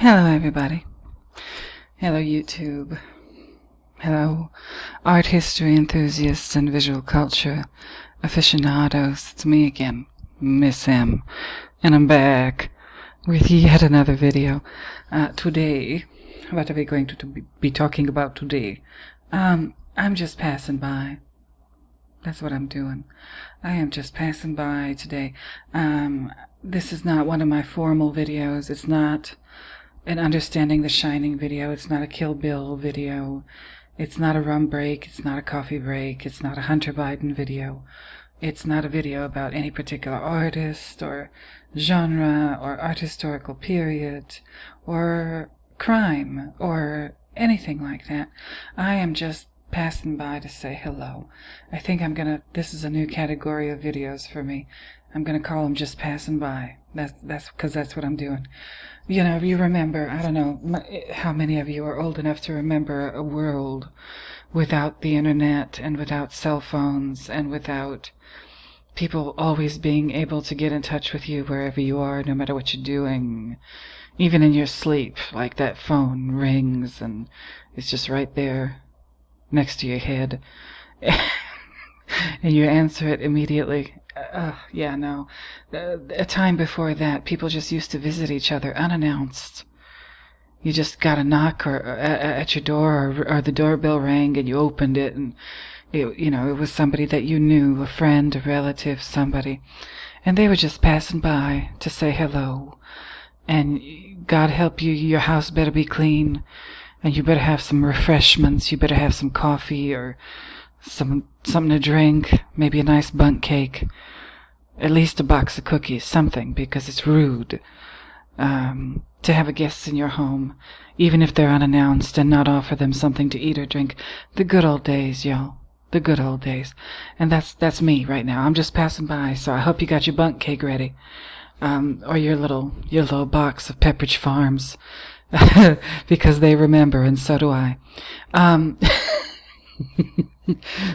Hello, everybody. Hello, YouTube. Hello, art history enthusiasts and visual culture aficionados. It's me again, Miss M, and I'm back with yet another video. Today, what are we going to be talking about today? I'm just passing by. That's what I'm doing. I am just passing by today. This is not one of my formal videos. It's not an Understanding the Shining video. It's not a Kill Bill video. It's not a rum break. It's not a coffee break. It's not a Hunter Biden video. It's not a video about any particular artist or genre or art historical period or crime or anything like that. I am just passing by to say hello. I think this is a new category of videos for me. I'm gonna call them just passing by. That's because that's what I'm doing. You know, if you remember, I don't know how many of you are old enough to remember a world without the internet and without cell phones and without people always being able to get in touch with you wherever you are, no matter what you're doing, even in your sleep. Like that phone rings and it's just right there next to your head and you answer it immediately. A time before that, people just used to visit each other unannounced. You just got a knock at your door, or the doorbell rang and you opened it, and it was somebody that you knew, a friend, a relative, somebody, and they were just passing by to say hello. And God help you, your house better be clean, and you better have some refreshments. You better have some coffee or something to drink, maybe a nice bundt cake, at least a box of cookies, something, because it's rude to have a guest in your home, even if they're unannounced, and not offer them something to eat or drink. The good old days, y'all. The good old days. And that's me right now. I'm just passing by, so I hope you got your bundt cake ready, or your little box of Pepperidge Farms, because they remember, and so do I.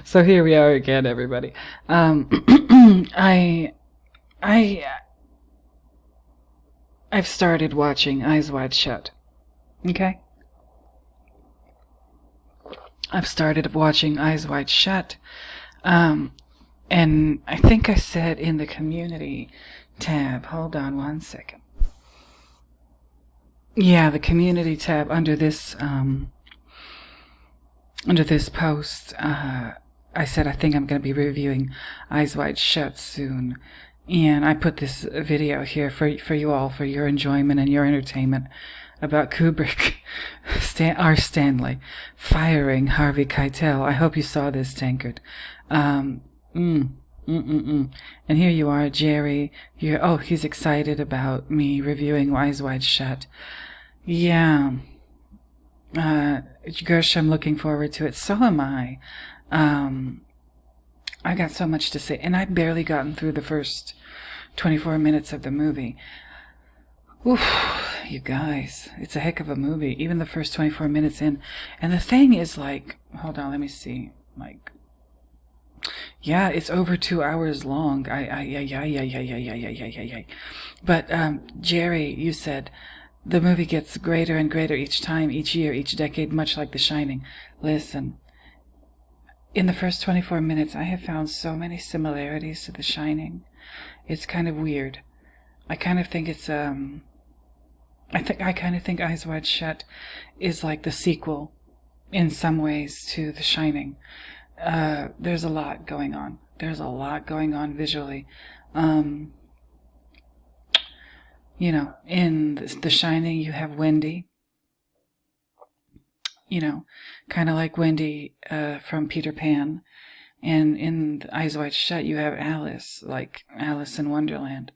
So here we are again, everybody. I've started watching Eyes Wide Shut. Okay? I've started watching Eyes Wide Shut. And I think I said in the community tab, hold on one second. Yeah, the community tab under this post, I said I think I'm going to be reviewing Eyes Wide Shut soon. And I put this video here for you all, for your enjoyment and your entertainment, about Kubrick, our Stanley, firing Harvey Keitel. I hope you saw this, Tankard. And here you are, Jerry. He's excited about me reviewing Eyes Wide Shut. Yeah. Gersh, I'm looking forward to it. So am I. I got so much to say, and I've barely gotten through the first 24 minutes of the movie. Oof, you guys, it's a heck of a movie, even the first 24 minutes in. And the thing is, like, hold on, let me see, like, yeah, it's over 2 hours long. But, Jerry, you said the movie gets greater and greater each time, each year, each decade, much like The Shining. Listen, in the first 24 minutes, I have found so many similarities to The Shining. It's kind of weird. I kind of think it's, I kind of think Eyes Wide Shut is like the sequel, in some ways, to The Shining. There's a lot going on. There's a lot going on visually. In The Shining, you have Wendy. Kind of like Wendy from Peter Pan. And in Eyes Wide Shut, you have Alice, like Alice in Wonderland.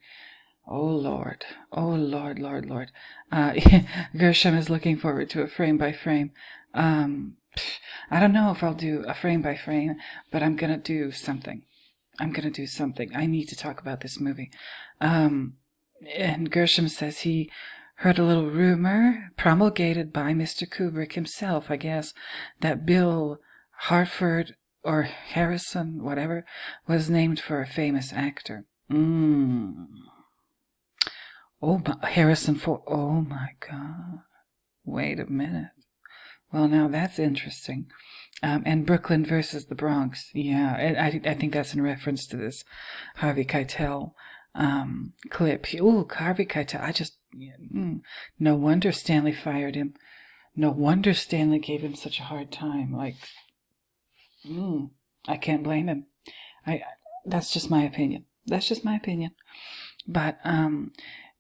Oh, Lord. Oh, Lord, Lord, Lord. Gershom is looking forward to a frame-by-frame. I don't know if I'll do a frame-by-frame, but I'm going to do something. I need to talk about this movie. And Gershom says he heard a little rumor promulgated by Mr. Kubrick himself, I guess, that Bill Hartford or Harrison, whatever, was named for a famous actor. Oh, Harrison Ford. Oh my God. Wait a minute. Well, now that's interesting. And Brooklyn versus the Bronx. Yeah, I think that's in reference to this Harvey Keitel clip. Ooh, Harvey Keitel. No wonder Stanley fired him. No wonder Stanley gave him such a hard time. Like, I can't blame him. That's just my opinion. That's just my opinion. But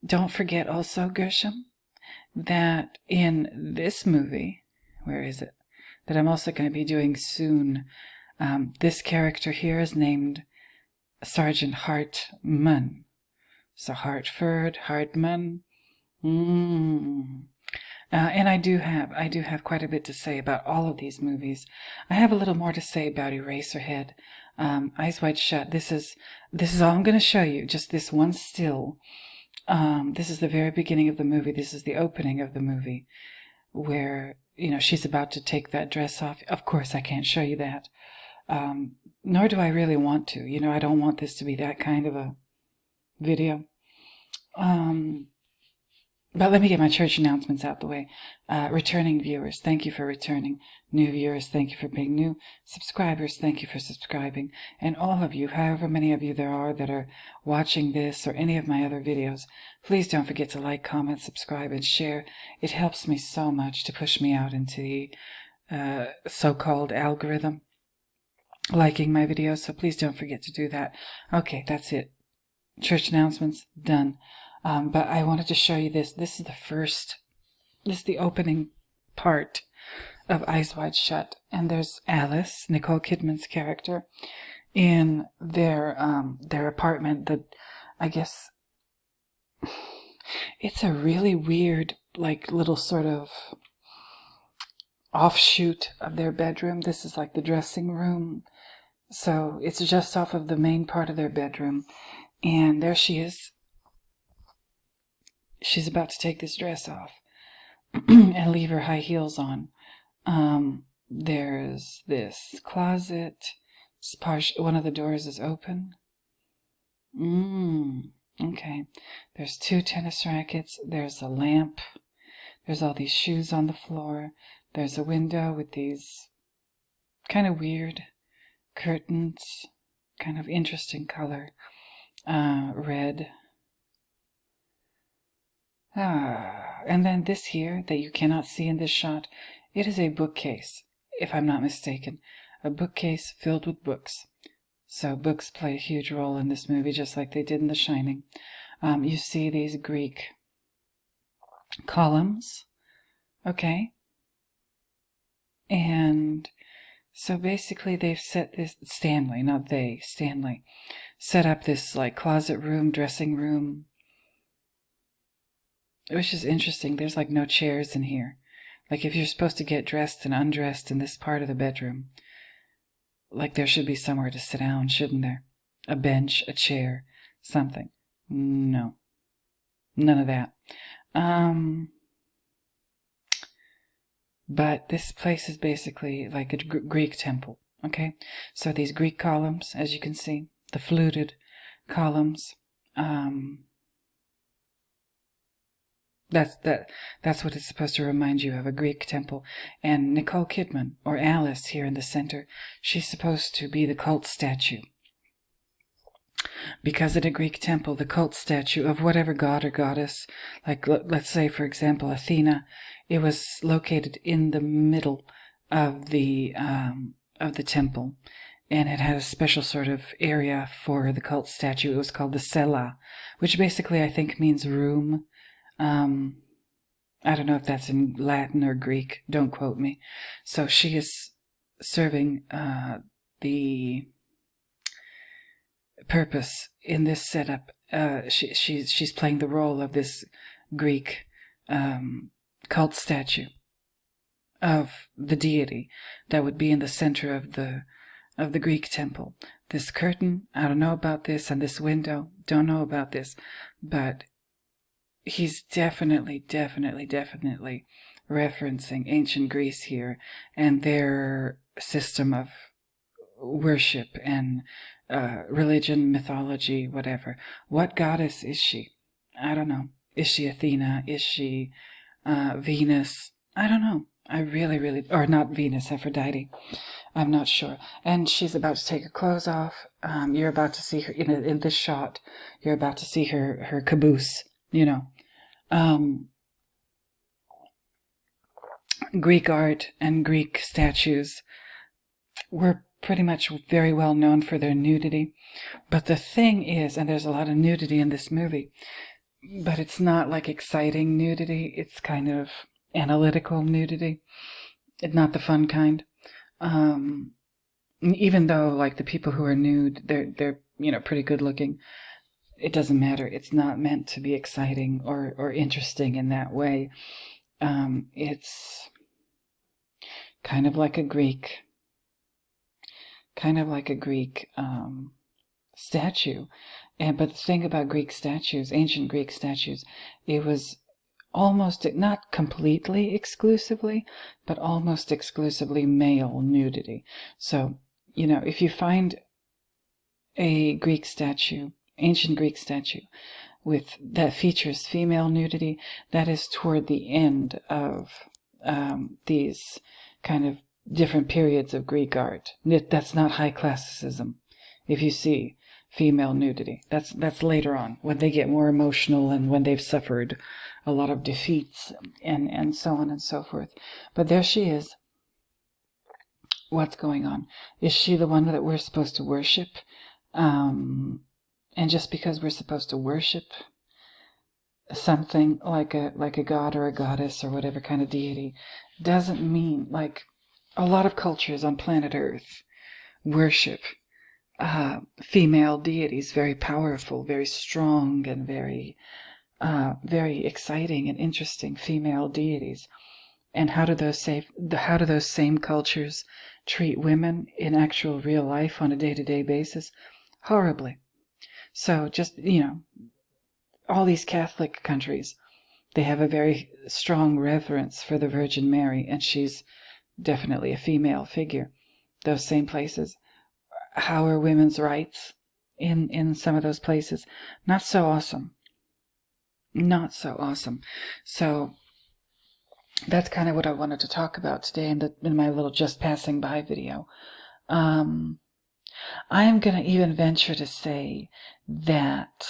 don't forget also, Gershom, that in this movie, where is it? That I'm also going to be doing soon, this character here is named Sergeant Hartman. So Hartford, Hartman. And I do have quite a bit to say about all of these movies. I have a little more to say about Eraserhead, Eyes Wide Shut. This is all I'm going to show you. Just this one still. This is the very beginning of the movie. This is the opening of the movie, where she's about to take that dress off. Of course, I can't show you that. Nor do I really want to. I don't want this to be that kind of a video. But let me get my church announcements out the way. Returning viewers, thank you for returning. New viewers, thank you for being new. Subscribers, thank you for subscribing. And all of you, however many of you there are that are watching this or any of my other videos, please don't forget to like, comment, subscribe, and share. It helps me so much to push me out into the so-called algorithm liking my videos, so please don't forget to do that. Okay, that's it. Church announcements, done. But I wanted to show you this. This is the opening part of Eyes Wide Shut. And there's Alice, Nicole Kidman's character, in their apartment. I guess it's a really weird, like, little sort of offshoot of their bedroom. This is like the dressing room. So it's just off of the main part of their bedroom. And there she is. She's about to take this dress off and leave her high heels on. There's this closet. One of the doors is open. Okay. There's 2 tennis rackets. There's a lamp. There's all these shoes on the floor. There's a window with these kind of weird curtains, kind of interesting color. Red. And then this here that you cannot see in this shot, it is a bookcase, if I'm not mistaken. A bookcase filled with books. So books play a huge role in this movie, just like they did in The Shining. You see these Greek columns, okay? And so basically they've set this, Stanley set up this like closet room, dressing room, which is interesting. There's like no chairs in here. Like if you're supposed to get dressed and undressed in this part of the bedroom, like there should be somewhere to sit down, shouldn't there? A bench, a chair, something. No. None of that. But this place is basically like a Greek temple, okay? So these Greek columns, as you can see, the fluted columns, That's what it's supposed to remind you of, a Greek temple. And Nicole Kidman, or Alice here in the center, she's supposed to be the cult statue. Because at a Greek temple, the cult statue of whatever god or goddess, like let's say, for example, Athena, it was located in the middle of the temple. And it had a special sort of area for the cult statue. It was called the cella, which basically I think means room. I don't know if that's in Latin or Greek. Don't quote me. So she is serving the purpose in this setup. She's playing the role of this Greek cult statue of the deity that would be in the center of the Greek temple. This curtain, I don't know about this, and this window, don't know about this, but he's definitely referencing ancient Greece here and their system of worship and religion, mythology, whatever. What goddess is she? I don't know. Is she Athena? Is she Venus? I don't know. I really, or not Venus, Aphrodite. I'm not sure. And she's about to take her clothes off. You're about to see her in this shot. You're about to see her caboose. Greek art and Greek statues were pretty much very well known for their nudity. But the thing is, and there's a lot of nudity in this movie, but it's not like exciting nudity. It's kind of analytical nudity. It's not the fun kind. Even though, like, the people who are nude, they're pretty good looking. It doesn't matter. It's not meant to be exciting or interesting in that way. It's kind of like a Greek statue. But the thing about Greek statues, ancient Greek statues, it was almost, not completely exclusively, but almost exclusively male nudity. So, if you find a Greek statue, ancient Greek statue, that features female nudity, that is toward the end of these kind of different periods of Greek art. That's not high classicism. If you see female nudity, that's later on, when they get more emotional and when they've suffered a lot of defeats and so on and so forth. But there she is. What's going on? Is she the one that we're supposed to worship? And just because we're supposed to worship something like a god or a goddess or whatever kind of deity, doesn't mean, like, a lot of cultures on planet Earth worship female deities, very powerful, very strong, and very exciting and interesting female deities. And how do those same cultures treat women in actual real life on a day-to-day basis? Horribly. So just, all these Catholic countries, they have a very strong reverence for the Virgin Mary, and she's definitely a female figure. Those same places. How are women's rights in some of those places? Not so awesome. Not so awesome. So that's kind of what I wanted to talk about today in my little just passing by video. I am going to even venture to say that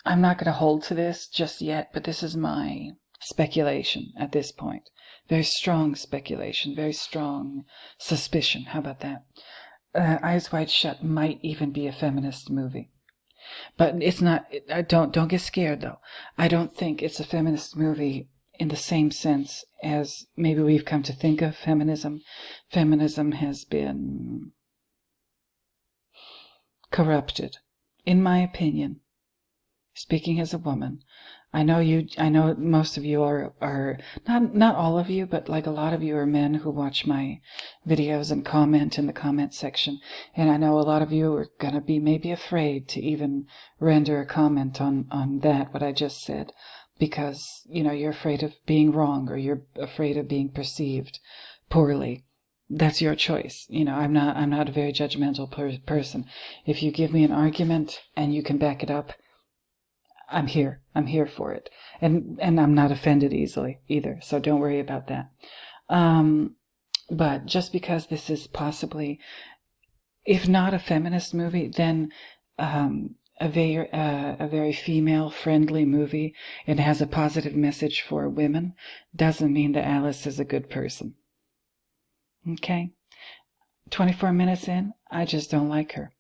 I'm not going to hold to this just yet, but this is my speculation at this point. Very strong speculation, very strong suspicion. How about that? Eyes Wide Shut might even be a feminist movie. But it's not. Don't get scared, though. I don't think it's a feminist movie in the same sense as maybe we've come to think of feminism. Feminism has been corrupted, in my opinion. Speaking as a woman, I know most of you are not all of you, but like a lot of you are men who watch my videos and comment in the comment section. And I know a lot of you are going to be maybe afraid to even render a comment on that, what I just said, because, you're afraid of being wrong, or you're afraid of being perceived poorly. That's your choice. I'm not a very judgmental person. If you give me an argument and you can back it up, I'm here for it. And I'm not offended easily either, so don't worry about that. But just because this is possibly, if not a feminist movie, then a very female-friendly movie, it has a positive message for women, doesn't mean that Alice is a good person. Okay? 24 minutes in, I just don't like her.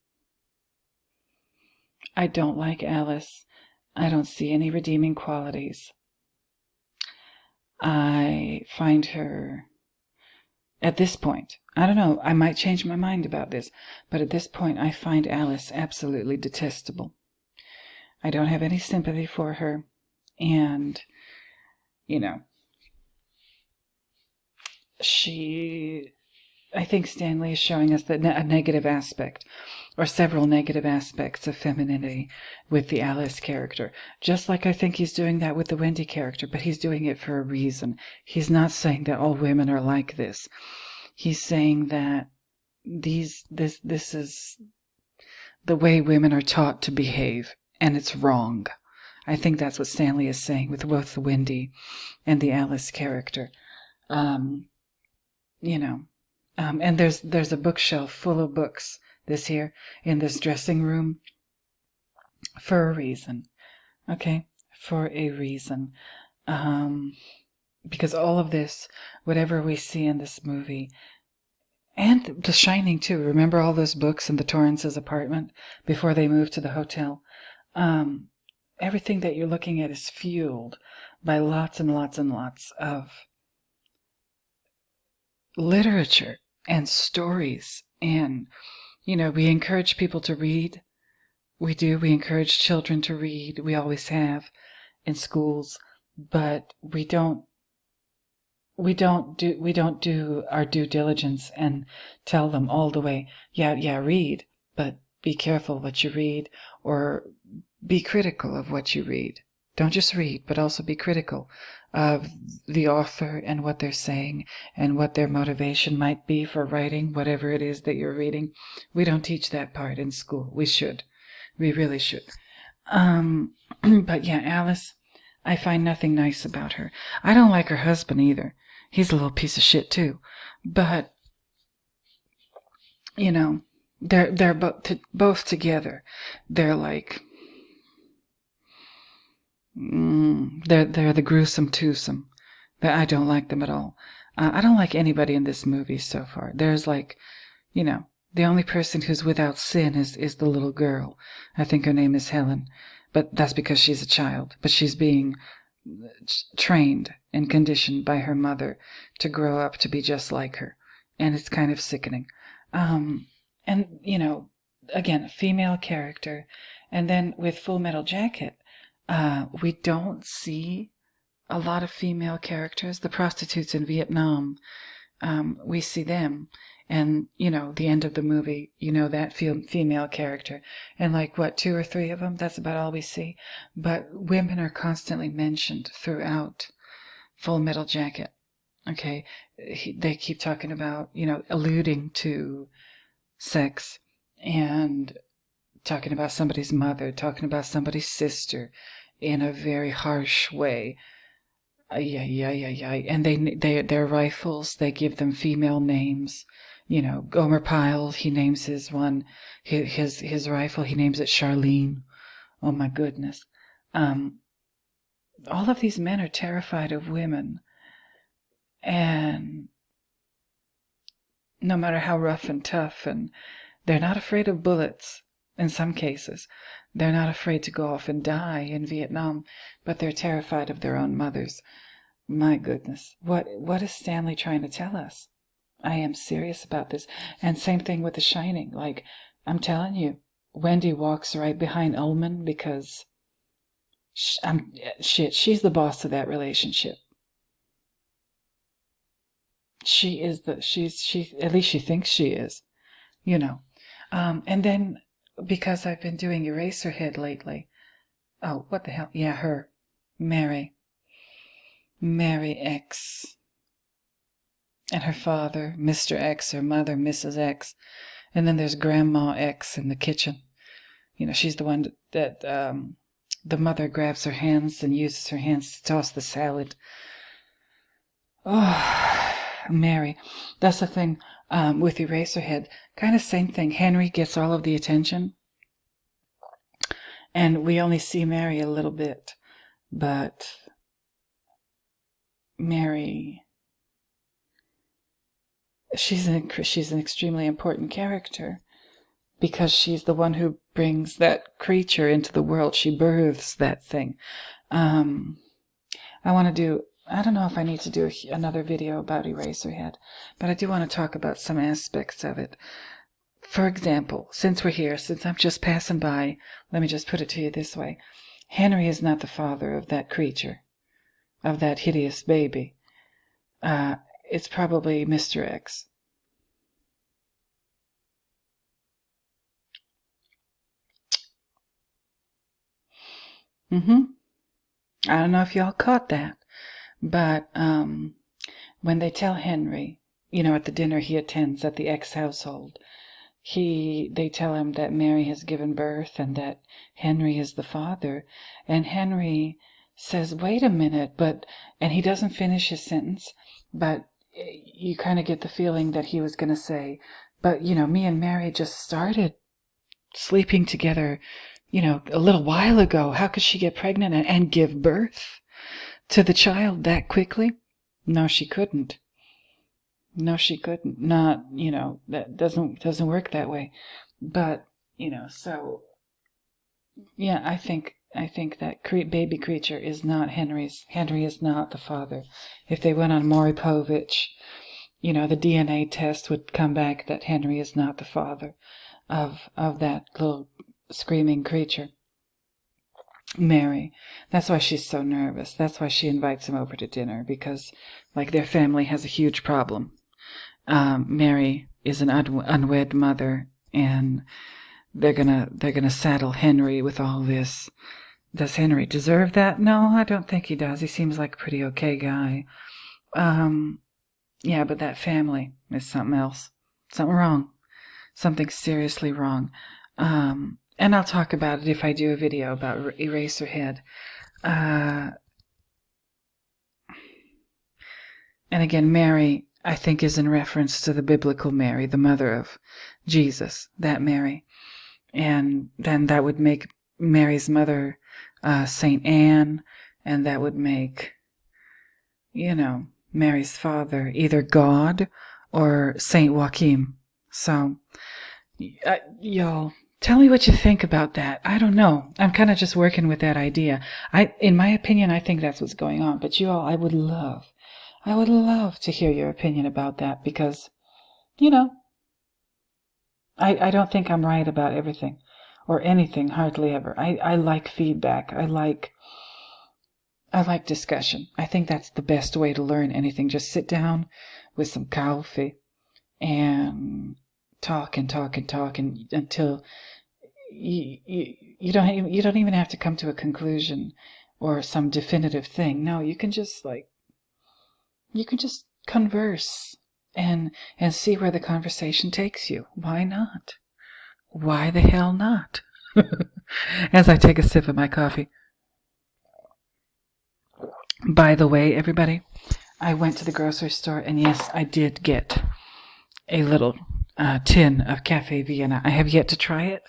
I don't like Alice. I don't see any redeeming qualities. I find her, at this point, I don't know, I might change my mind about this, but at this point I find Alice absolutely detestable. I don't have any sympathy for her, and, I think Stanley is showing us a negative aspect, or several negative aspects of femininity with the Alice character. Just like I think he's doing that with the Wendy character, but he's doing it for a reason. He's not saying that all women are like this. He's saying that this is the way women are taught to behave, and it's wrong. I think that's what Stanley is saying with both the Wendy and the Alice character. And there's a bookshelf full of books this here in this dressing room for a reason. Okay? For a reason. Because all of this, whatever we see in this movie, and The Shining too. Remember all those books in the Torrance's apartment before they moved to the hotel? Everything that you're looking at is fueled by lots and lots and lots of literature and stories. And, we encourage people to read. We do. We encourage children to read. We always have in schools. But we don't do our due diligence and tell them all the way, yeah, read, but be careful what you read, or be critical of what you read. Don't just read, but also be critical of the author and what they're saying and what their motivation might be for writing whatever it is that you're reading. We don't teach that part in school. We should. We really should. But yeah, Alice, I find nothing nice about her. I don't like her husband either. He's a little piece of shit too. But, they're both together. They're like, they're the gruesome twosome. I don't like them at all. I don't like anybody in this movie so far. There's like, the only person who's without sin is the little girl. I think her name is Helen. But that's because she's a child. But she's being trained and conditioned by her mother to grow up to be just like her. And it's kind of sickening. And, again, female character. And then with Full Metal Jacket, we don't see a lot of female characters. The prostitutes in Vietnam, we see them. And, the end of the movie, that female character. And like, 2 or 3 of them? That's about all we see. But women are constantly mentioned throughout Full Metal Jacket. Okay? They keep talking about, alluding to sex and talking about somebody's mother, talking about somebody's sister in a very harsh way. Yeah. And their rifles, they give them female names. Gomer Pyle, he names his rifle, he names it Charlene. Oh my goodness. All of these men are terrified of women. And no matter how rough and tough, and they're not afraid of bullets in some cases. They're not afraid to go off and die in Vietnam, but they're terrified of their own mothers. My goodness. What is Stanley trying to tell us? I am serious about this. And same thing with The Shining. Like, I'm telling you, Wendy walks right behind Ullman because she's the boss of that relationship. She at least she thinks she is, And then, because I've been doing Eraserhead lately. Oh, what the hell? Yeah, her. Mary X. And her father, Mr. X, her mother, Mrs. X. And then there's Grandma X in the kitchen. She's the one that the mother grabs her hands and uses her hands to toss the salad. Oh, Mary. That's the thing with Eraserhead. Kind of same thing. Henry gets all of the attention. And we only see Mary a little bit. But Mary, she's an extremely important character because she's the one who brings that creature into the world. She births that thing. I don't know if I need to do another video about Eraserhead, but I do want to talk about some aspects of it. For example, since we're here, since I'm just passing by, let me just put it to you this way. Henry is not the father of that creature, of that hideous baby. It's probably Mr. X. I don't know if y'all caught that, but when they tell Henry, at the dinner he attends at the X household, they tell him that Mary has given birth and that Henry is the father, and Henry says, wait a minute, and he doesn't finish his sentence, but you kind of get the feeling that he was going to say, but, me and Mary just started sleeping together, a little while ago. How could she get pregnant and give birth to the child that quickly? No, she couldn't. Not, that doesn't work that way. But, so, yeah, I think that baby creature is not Henry's. Henry is not the father. If they went on Maury Povich, the DNA test would come back that Henry is not the father of that little screaming creature. Mary. That's why she's so nervous. That's why she invites him over to dinner, because, their family has a huge problem. Mary is an unwed mother, and they're gonna saddle Henry with all this. Does Henry deserve that? No, I don't think he does. He seems like a pretty okay guy. Yeah, but that family is something else. Something wrong. Something seriously wrong. And I'll talk about it if I do a video about Eraserhead. And again, Mary, I think, is in reference to the biblical Mary, the mother of Jesus, that Mary. And then that would make Mary's mother Saint Anne, and that would make, Mary's father either God or Saint Joachim. So, y'all, tell me what you think about that. I don't know. I'm kind of just working with that idea. In my opinion, I think that's what's going on. But you all, I would love to hear your opinion about that, because, I don't think I'm right about everything or anything, hardly ever. I like feedback. I like discussion. I think that's the best way to learn anything. Just sit down with some coffee and talk until you don't even have to come to a conclusion or some definitive thing. No, you can just converse and see where the conversation takes you. Why not? Why the hell not? As I take a sip of my coffee. By the way, everybody, I went to the grocery store, and yes, I did get a little tin of Cafe Vienna. I have yet to try it,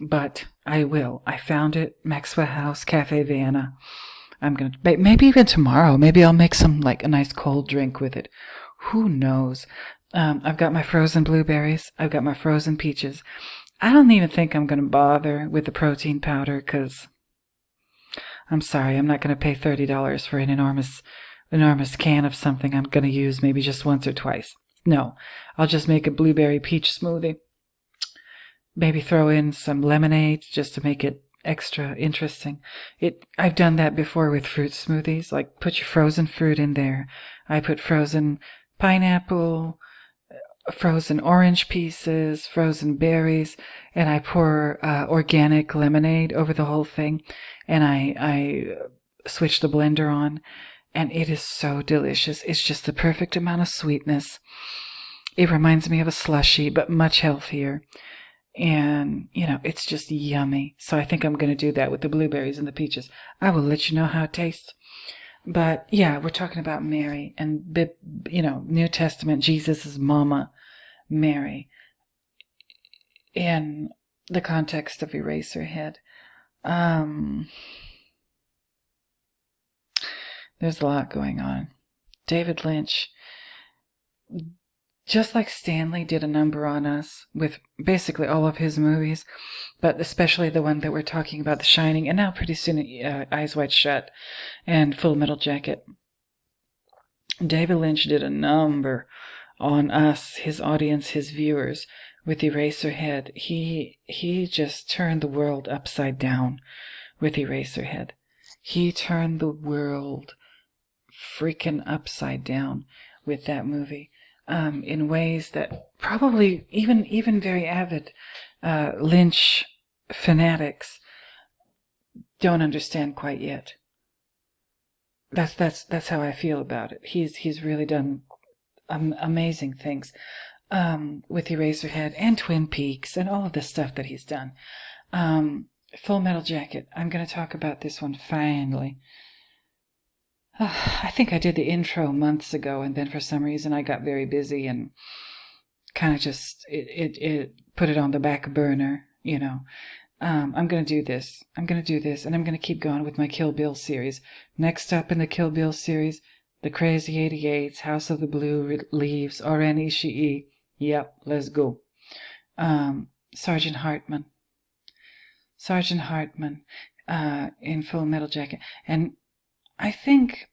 but I will. I found it, Maxwell House Cafe Vienna. I'm going to, maybe even tomorrow, maybe I'll make some, a nice cold drink with it. Who knows? I've got my frozen blueberries. I've got my frozen peaches. I don't even think I'm going to bother with the protein powder, because I'm sorry, I'm not going to pay $30 for an enormous can of something I'm going to use maybe just once or twice. No, I'll just make a blueberry peach smoothie. Maybe throw in some lemonade just to make it extra interesting. I've done that before with fruit smoothies. Put your frozen fruit in there. I put frozen pineapple, frozen orange pieces, frozen berries, and I pour organic lemonade over the whole thing, and I switch the blender on, and it is so delicious. It's just the perfect amount of sweetness. It reminds me of a slushie, but much healthier. And, it's just yummy. So I think I'm going to do that with the blueberries and the peaches. I will let you know how it tastes. But, yeah, we're talking about Mary and, New Testament, Jesus' mama, Mary, in the context of Eraserhead. There's a lot going on. David Lynch, just like Stanley did a number on us with basically all of his movies, but especially the one that we're talking about, The Shining, and now pretty soon Eyes Wide Shut and Full Metal Jacket. David Lynch did a number on us, his audience, his viewers, with Eraserhead. He just turned the world upside down with Eraserhead. He turned the world freaking upside down with that movie. In ways that probably even very avid Lynch fanatics don't understand quite yet. That's how I feel about it. He's really done amazing things. with Eraserhead and Twin Peaks and all of the stuff that he's done. Full Metal Jacket. I'm going to talk about this one finally. I think I did the intro months ago, and then for some reason I got very busy and kind of just it put it on the back burner, you know. I'm going to do this. I'm going to do this, and I'm going to keep going with my Kill Bill series. Next up in the Kill Bill series, The Crazy 88s, House of the Blue Leaves, Oren Ishii. Yep, let's go. Sergeant Hartman. Sergeant Hartman in Full Metal Jacket. And I think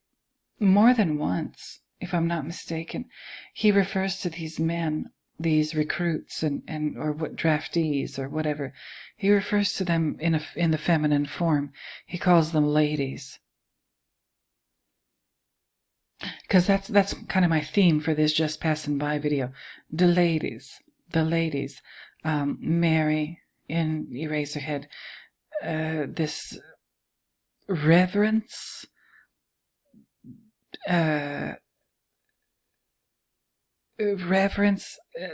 more than once, if I'm not mistaken, he refers to these men, these recruits and or what draftees or whatever. He refers to them in the feminine form. He calls them ladies. Because that's kind of my theme for this Just Passing By video. The ladies. Mary in Eraserhead. This reverence,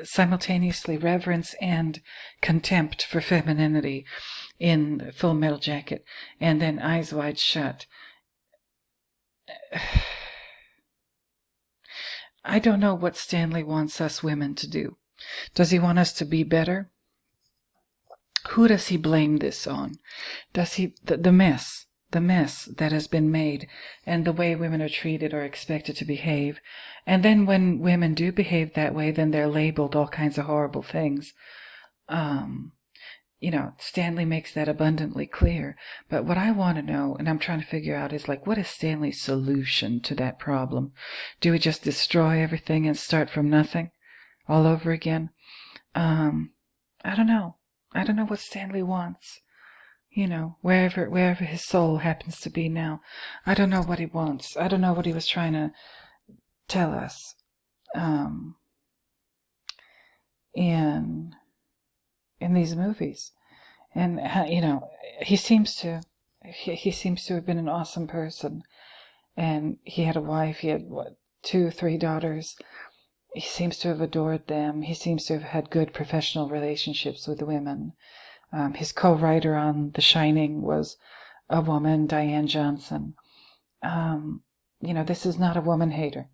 simultaneously reverence and contempt for femininity in Full Metal Jacket, and then Eyes Wide Shut. I don't know what Stanley wants us women to do. Does he want us to be better? Who does he blame this on? Does he the mess that has been made, and the way women are treated or expected to behave? And then when women do behave that way, then they're labeled all kinds of horrible things. Stanley makes that abundantly clear. But what I want to know, and I'm trying to figure out, is like, what is Stanley's solution to that problem? Do we just destroy everything and start from nothing all over again? I don't know. I don't know what Stanley wants. Wherever his soul happens to be now. I don't know what he wants. I don't know what he was trying to tell us. In these movies. And he seems to have been an awesome person. And he had a wife, he had 2, 3 daughters. He seems to have adored them. He seems to have had good professional relationships with women. His co-writer on The Shining was a woman, Diane Johnson. This is not a woman hater.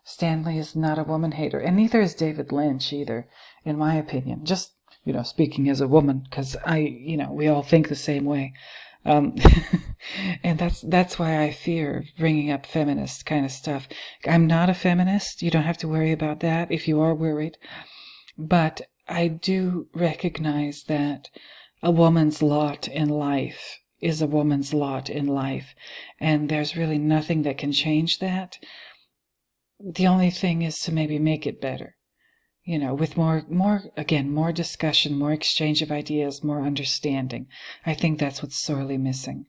Stanley is not a woman hater, and neither is David Lynch either, in my opinion. Just, speaking as a woman, because we all think the same way. And that's why I fear bringing up feminist kind of stuff. I'm not a feminist. You don't have to worry about that if you are worried. But I do recognize that a woman's lot in life is a woman's lot in life, and there's really nothing that can change that. The only thing is to maybe make it better, with more discussion, more exchange of ideas, more understanding. I think that's what's sorely missing.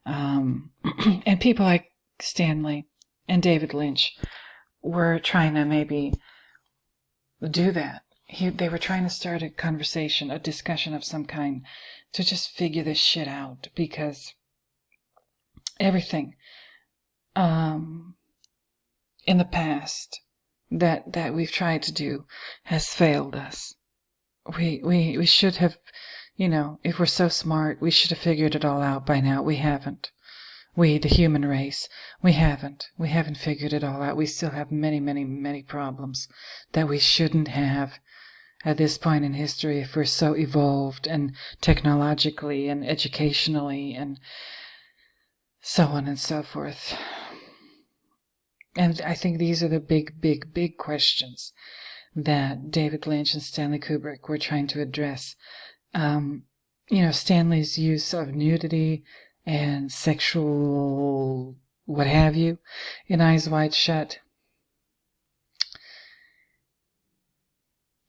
And people like Stanley and David Lynch were trying to maybe do that. They were trying to start a conversation, a discussion of some kind, to just figure this shit out, because everything in the past that we've tried to do has failed us. We should have, if we're so smart, we should have figured it all out by now. We haven't. We, the human race, we haven't figured it all out. We still have many, many, many problems that we shouldn't have at this point in history, if we're so evolved and technologically and educationally and so on and so forth. And I think these are the big, big, big questions that David Lynch and Stanley Kubrick were trying to address. Stanley's use of nudity and sexual what have you in Eyes Wide Shut.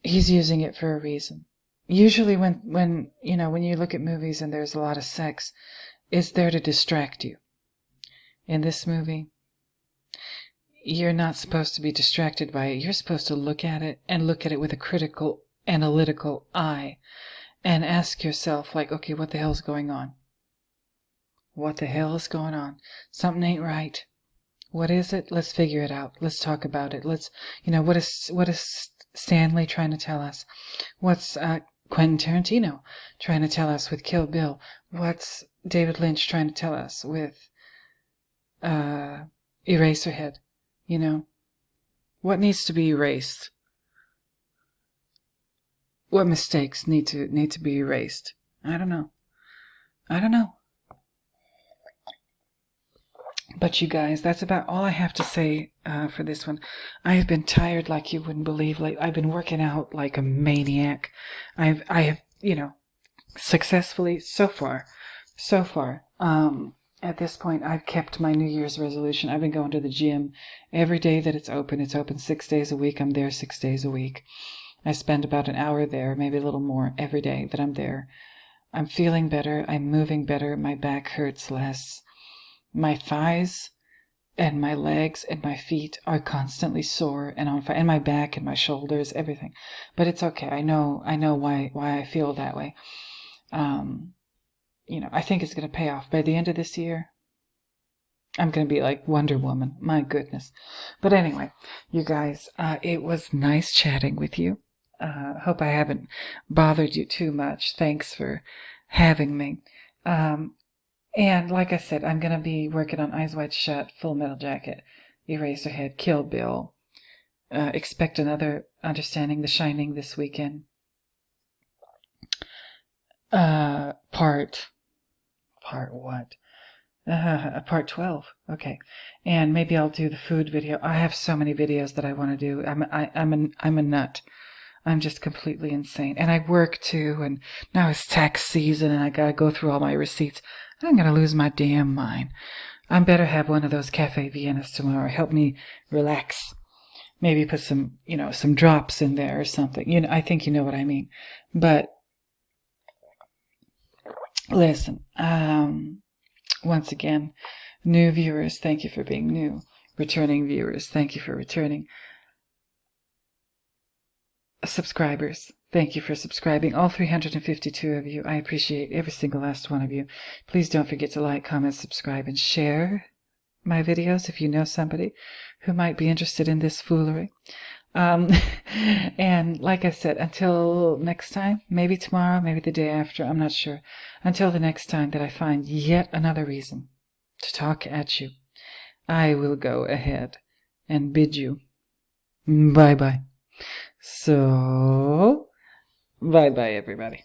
He's using it for a reason. Usually when you look at movies and there's a lot of sex, it's there to distract you. In this movie, you're not supposed to be distracted by it. You're supposed to look at it with a critical, analytical eye and ask yourself, like, okay, what the hell's going on? What the hell is going on? Something ain't right. What is it? Let's figure it out. Let's talk about it. Let's, what is Stanley trying to tell us? What's Quentin Tarantino trying to tell us with Kill Bill? What's David Lynch trying to tell us with Eraserhead? You know, what needs to be erased? What mistakes need to be erased? I don't know. But you guys, that's about all I have to say for this one. I have been tired like you wouldn't believe. Like, I've been working out like a maniac. I have, successfully so far. At this point, I've kept my New Year's resolution. I've been going to the gym every day that it's open. It's open 6 days a week. I'm there 6 days a week. I spend about an hour there, maybe a little more every day that I'm there. I'm feeling better. I'm moving better. My back hurts less. My thighs and my legs and my feet are constantly sore and on fire, and my back and my shoulders, everything. But it's okay. I know why I feel that way. I think it's going to pay off by the end of this year. I'm going to be like Wonder Woman. My goodness. But anyway, you guys, it was nice chatting with you. Hope I haven't bothered you too much. Thanks for having me. And like I said, I'm going to be working on Eyes Wide Shut, Full Metal Jacket, Eraserhead, Kill Bill. Expect another Understanding the Shining this weekend. Part what? Part 12. Okay. And maybe I'll do the food video. I have so many videos that I want to do. I'm a nut. I'm just completely insane. And I work too, and now it's tax season and I gotta go through all my receipts. I'm gonna lose my damn mind. I'm better have one of those Cafe Viennas tomorrow. Help me relax. Maybe put some drops in there or something. I think you know what I mean. But listen, once again, new viewers, thank you for being new. Returning viewers, thank you for returning. Subscribers, thank you for subscribing. All 352 of you. I appreciate every single last one of you. Please don't forget to like, comment, subscribe, and share my videos if you know somebody who might be interested in this foolery. And like I said, until next time, maybe tomorrow, maybe the day after, I'm not sure. Until the next time that I find yet another reason to talk at you, I will go ahead and bid you bye-bye. So, bye-bye, everybody.